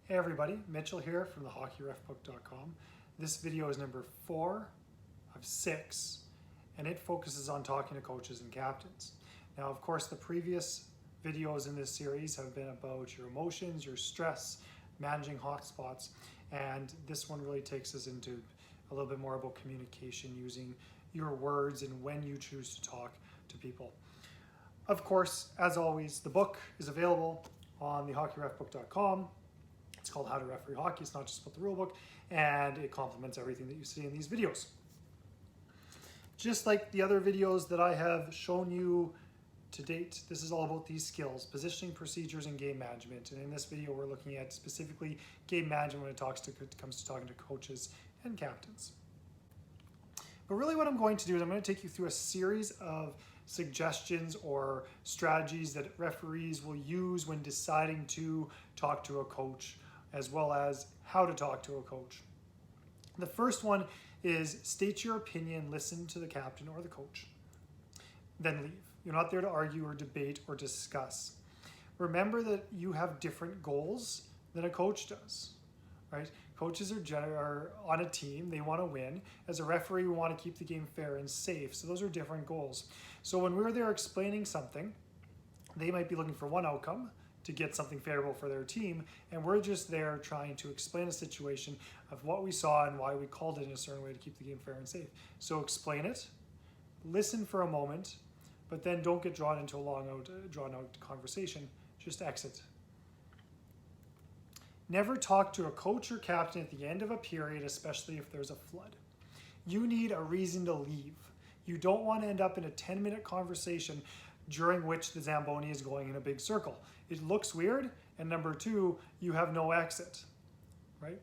Hey everybody, Mitchell here from TheHockeyRefBook.com. This video is number 4 of 6, and it focuses on talking to coaches and captains. Now, of course, the previous videos in this series have been about your emotions, your stress, managing hotspots, and this one really takes us into a little bit more about communication, using your words and when you choose to talk to people. Of course, as always, the book is available on TheHockeyRefBook.com. It's called How to Referee Hockey. It's not just about the rule book, and it complements everything that you see in these videos. Just like the other videos that I have shown you to date, this is all about these skills: positioning, procedures, and game management. And in this video, we're looking at specifically game management when it comes to talking to coaches and captains. But really what I'm going to do is I'm going to take you through a series of suggestions or strategies that referees will use when deciding to talk to a coach, as well as how to talk to a coach. The first one is state your opinion, listen to the captain or the coach, then leave. You're not there to argue or debate or discuss. Remember that you have different goals than a coach does, right? Coaches are on a team, they want to win. As a referee, we want to keep the game fair and safe. So those are different goals. So when we're there explaining something, they might be looking for one outcome, to get something favorable for their team, and we're just there trying to explain a situation of what we saw and why we called it in a certain way to keep the game fair and safe. So explain it, listen for a moment, but then don't get drawn into a drawn out conversation. Just exit. Never talk to a coach or captain at the end of a period, especially if there's a flood. You need a reason to leave. You don't want to end up in a 10-minute conversation during which the Zamboni is going in a big circle. It looks weird, and number 2, you have no exit, right?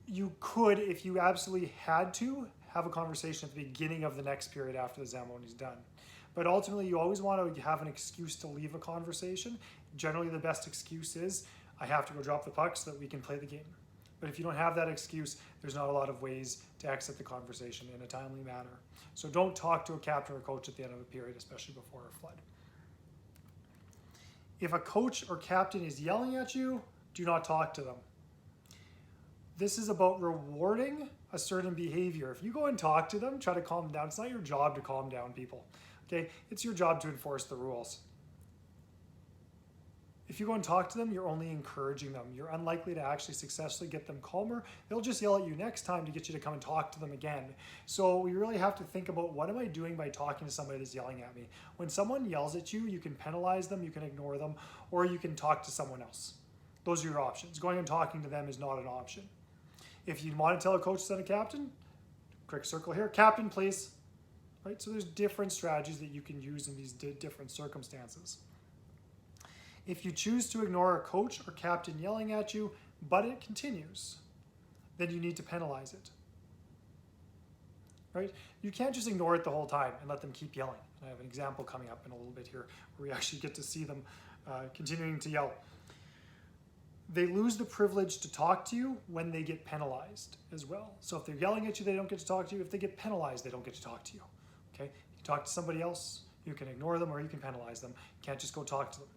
You could, if you absolutely had to, have a conversation at the beginning of the next period after the Zamboni is done. But ultimately, you always want to have an excuse to leave a conversation. Generally, the best excuse is, I have to go drop the puck so that we can play the game. But if you don't have that excuse, there's not a lot of ways to exit the conversation in a timely manner. So don't talk to a captain or coach at the end of a period, especially before a flood. If a coach or captain is yelling at you, do not talk to them. This is about rewarding a certain behavior. If you go and talk to them, try to calm them down. It's not your job to calm down people, okay? It's your job to enforce the rules. If you go and talk to them, you're only encouraging them. You're unlikely to actually successfully get them calmer. They'll just yell at you next time to get you to come and talk to them again. So we really have to think about, what am I doing by talking to somebody that's yelling at me? When someone yells at you, you can penalize them, you can ignore them, or you can talk to someone else. Those are your options. Going and talking to them is not an option. If you want to tell a coach to send a captain, quick circle here, captain please. Right? So there's different strategies that you can use in these different circumstances. If you choose to ignore a coach or captain yelling at you, but it continues, then you need to penalize it. Right? You can't just ignore it the whole time and let them keep yelling. I have an example coming up in a little bit here where we actually get to see them continuing to yell. They lose the privilege to talk to you when they get penalized as well. So if they're yelling at you, they don't get to talk to you. If they get penalized, they don't get to talk to you. Okay? You talk to somebody else, you can ignore them or you can penalize them. You can't just go talk to them.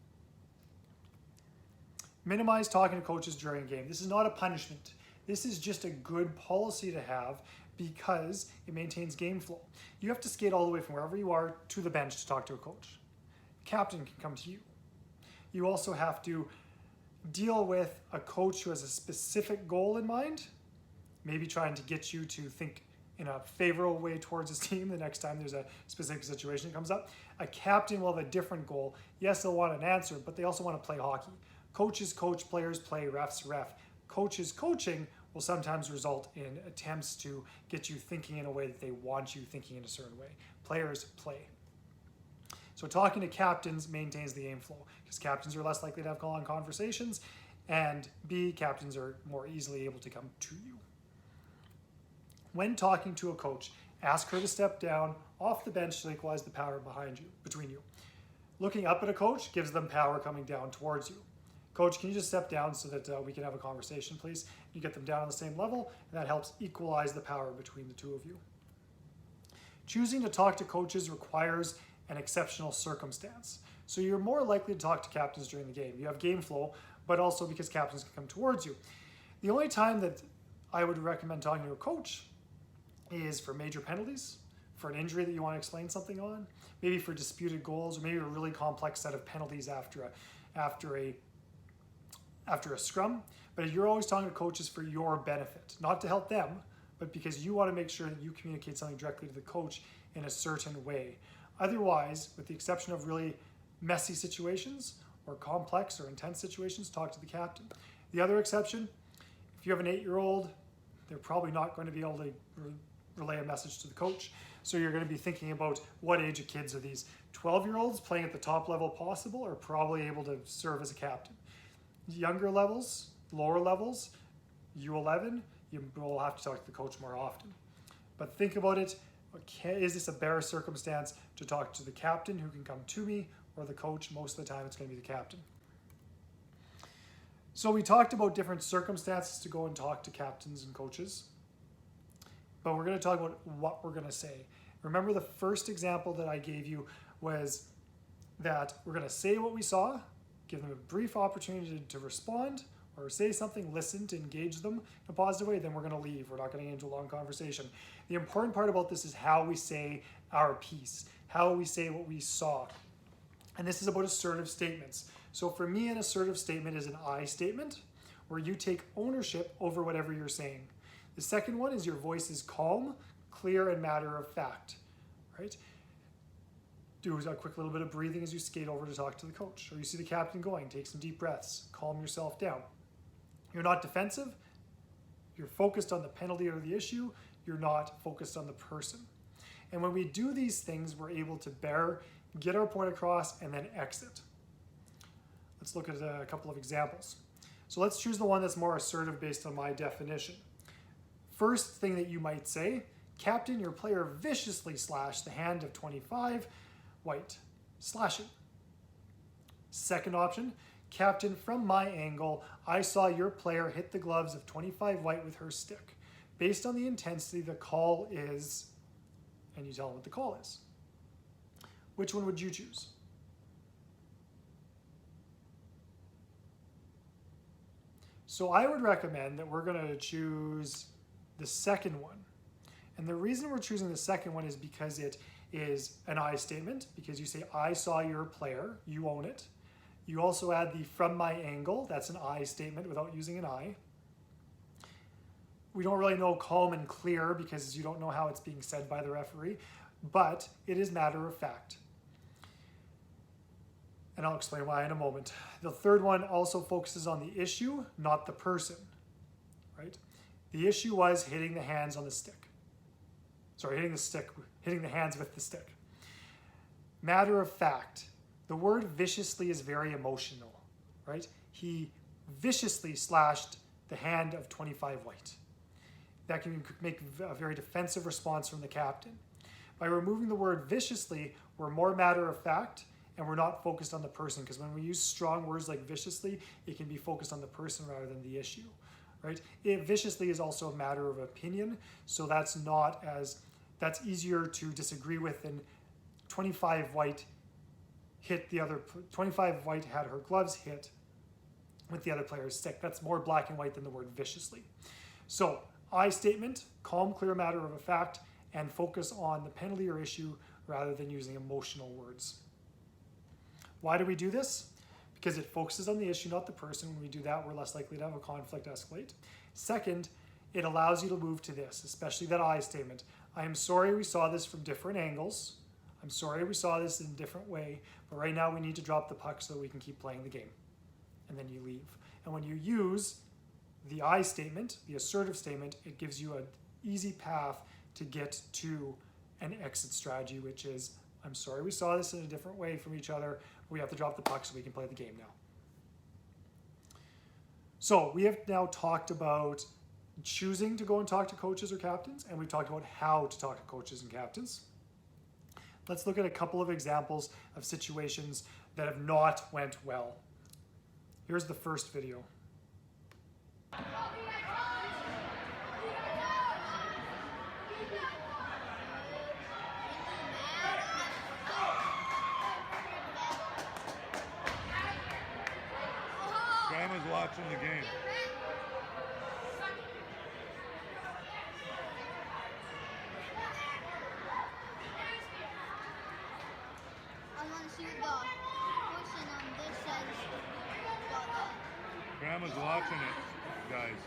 Minimize talking to coaches during a game. This is not a punishment. This is just a good policy to have because it maintains game flow. You have to skate all the way from wherever you are to the bench to talk to a coach. Captain can come to you. You also have to deal with a coach who has a specific goal in mind, maybe trying to get you to think in a favorable way towards his team the next time there's a specific situation that comes up. A captain will have a different goal. Yes, they'll want an answer, but they also want to play hockey. Coaches coach, players play, refs ref. Coaches coaching will sometimes result in attempts to get you thinking in a way that they want you thinking in a certain way. Players play. So talking to captains maintains the game flow because captains are less likely to have long conversations, and B, captains are more easily able to come to you. When talking to a coach, ask her to step down off the bench to equalize the power between you. Looking up at a coach gives them power coming down towards you. Coach, can you just step down so that we can have a conversation, please? You get them down on the same level, and that helps equalize the power between the two of you. Choosing to talk to coaches requires an exceptional circumstance. So you're more likely to talk to captains during the game. You have game flow, but also because captains can come towards you. The only time that I would recommend talking to a coach is for major penalties, for an injury that you want to explain something on, maybe for disputed goals, or maybe a really complex set of penalties after a scrum. But you're always talking to coaches for your benefit, not to help them, but because you want to make sure that you communicate something directly to the coach in a certain way. Otherwise, with the exception of really messy situations or complex or intense situations, talk to the captain. The other exception, if you have an 8-year-old, they're probably not going to be able to relay a message to the coach. So you're going to be thinking about what age of kids are these. 12-year-olds playing at the top level possible are probably able to serve as a captain. Younger levels, lower levels, U11, you will have to talk to the coach more often. But think about it, is this a better circumstance to talk to the captain who can come to me, or the coach? Most of the time it's going to be the captain. So we talked about different circumstances to go and talk to captains and coaches, but we're going to talk about what we're going to say. Remember, the first example that I gave you was that we're going to say what we saw, give them a brief opportunity to respond, or say something, listen to engage them in a positive way, then we're going to leave. We're not going to get into a long conversation. The important part about this is how we say our piece, how we say what we saw. And this is about assertive statements. So for me, an assertive statement is an I statement, where you take ownership over whatever you're saying. The second one is your voice is calm, clear, and matter of fact, right? Do a quick little bit of breathing as you skate over to talk to the coach, or you see the captain going, take some deep breaths, calm yourself down. You're not defensive, you're focused on the penalty or the issue, you're not focused on the person. And when we do these things, we're able to get our point across, and then exit. Let's look at a couple of examples. So let's choose the one that's more assertive based on my definition. First thing that you might say, captain, your player viciously slashed the hand of 25, white, slashing. Second option, captain, from my angle, I saw your player hit the gloves of 25 white with her stick. Based on the intensity, the call is, and you tell them what the call is. Which one would you choose? So I would recommend that we're going to choose the second one. And the reason we're choosing the second one is because it is an I statement, because you say, I saw your player, you own it. You also add the from my angle, that's an I statement without using an I. We don't really know calm and clear because you don't know how it's being said by the referee, but it is matter of fact. And I'll explain why in a moment. The third one also focuses on the issue, not the person, right? The issue was hitting the hands on the stick. Sorry, hitting the hands with the stick. Matter of fact. The word viciously is very emotional, right? He viciously slashed the hand of 25 white. That can make a very defensive response from the captain. By removing the word viciously, we're more matter of fact, and we're not focused on the person, because when we use strong words like viciously, it can be focused on the person rather than the issue, right? Viciously is also a matter of opinion, so that's easier to disagree with than 25 white hit the other, 25 white had her gloves hit with the other player's stick. That's more black and white than the word viciously. So I statement, calm, clear matter of a fact, and focus on the penalty or issue rather than using emotional words. Why do we do this? Because it focuses on the issue, not the person. When we do that, we're less likely to have a conflict escalate. Second, it allows you to move to this, especially that I statement. I am sorry we saw this from different angles. I'm sorry we saw this in a different way, but right now we need to drop the puck so that we can keep playing the game. And then you leave. And when you use the I statement, the assertive statement, it gives you an easy path to get to an exit strategy, which is, I'm sorry we saw this in a different way from each other. We have to drop the puck so we can play the game now. So we have now talked about choosing to go and talk to coaches or captains, and we've talked about how to talk to coaches and captains. Let's look at a couple of examples of situations that have not went well. Here's the first video. Game is watching the game. I want to see what the person on this side about that. Grandma's watching it, guys.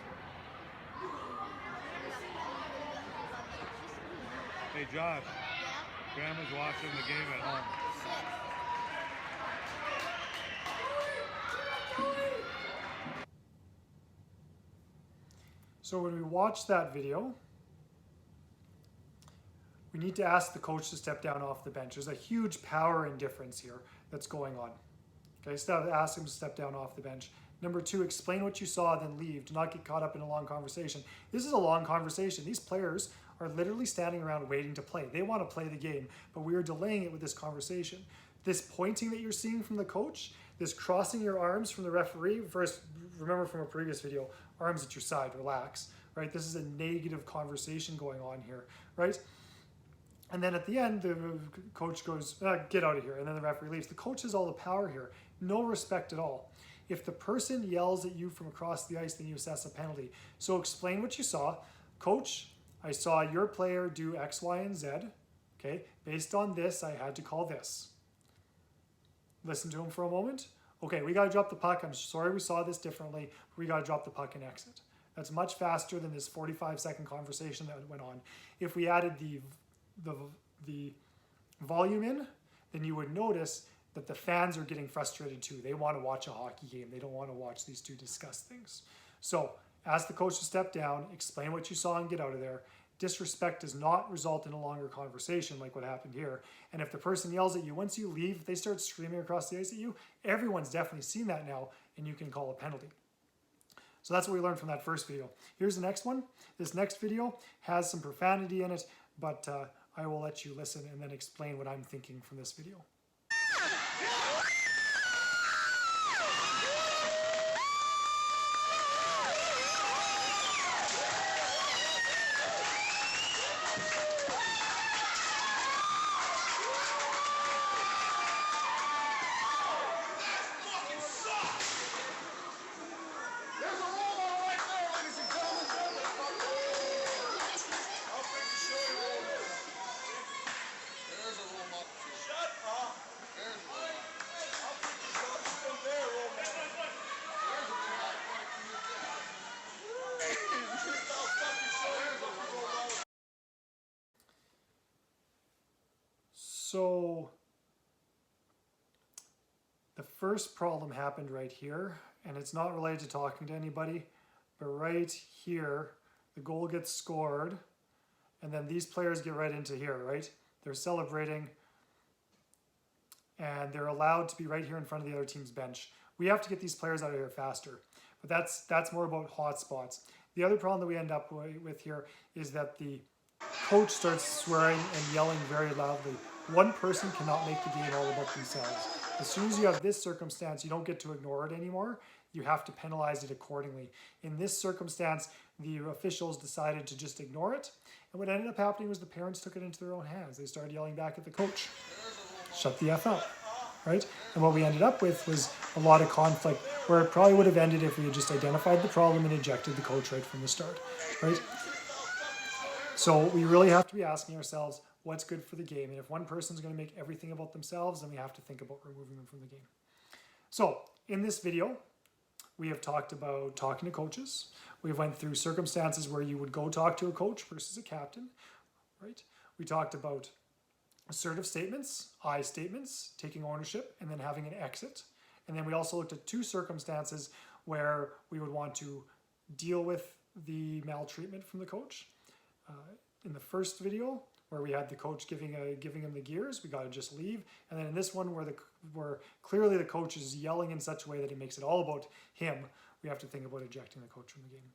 Hey Josh, Yeah? Grandma's watching the game at home. Sick. So when we watch that video, we need to ask the coach to step down off the bench. There's a huge power and difference here that's going on. Okay, so ask him to step down off the bench. Number 2, explain what you saw, then leave. Do not get caught up in a long conversation. This is a long conversation. These players are literally standing around waiting to play. They want to play the game, but we are delaying it with this conversation. This pointing that you're seeing from the coach, this crossing your arms from the referee, first, remember from a previous video, arms at your side, relax, right? This is a negative conversation going on here, right? And then at the end, the coach goes, get out of here. And then the referee leaves. The coach has all the power here. No respect at all. If the person yells at you from across the ice, then you assess a penalty. So explain what you saw. Coach, I saw your player do X, Y, and Z. Okay, based on this, I had to call this. Listen to him for a moment. Okay, we got to drop the puck. I'm sorry we saw this differently. We got to drop the puck and exit. That's much faster than this 45-second conversation that went on. If we added the volume in, then you would notice that the fans are getting frustrated too. They want to watch a hockey game. They don't want to watch these two discuss things. So ask the coach to step down, explain what you saw and get out of there. Disrespect does not result in a longer conversation like what happened here. And if the person yells at you, once you leave, if they start screaming across the ice at you, everyone's definitely seen that now and you can call a penalty. So that's what we learned from that first video. Here's the next one. This next video has some profanity in it, but I will let you listen and then explain what I'm thinking from this video. So the first problem happened right here, and it's not related to talking to anybody, but right here, the goal gets scored, and then these players get right into here, right? They're celebrating, and they're allowed to be right here in front of the other team's bench. We have to get these players out of here faster, but that's more about hot spots. The other problem that we end up with here is that the coach starts swearing and yelling very loudly. One person cannot make the game all about themselves. As soon as you have this circumstance, you don't get to ignore it anymore. You have to penalize it accordingly. In this circumstance, the officials decided to just ignore it. And what ended up happening was the parents took it into their own hands. They started yelling back at the coach. Shut the F up, right? And what we ended up with was a lot of conflict where it probably would have ended if we had just identified the problem and ejected the coach right from the start, right? So we really have to be asking ourselves, what's good for the game? And if one person's going to make everything about themselves, then we have to think about removing them from the game. So in this video, we have talked about talking to coaches. We went through circumstances where you would go talk to a coach versus a captain, right? We talked about assertive statements, I statements, taking ownership, and then having an exit. And then we also looked at 2 circumstances where we would want to deal with the maltreatment from the coach. In the first video, where we had the coach giving him the gears, we got to just leave. And then in this one, where clearly the coach is yelling in such a way that it makes it all about him, we have to think about ejecting the coach from the game.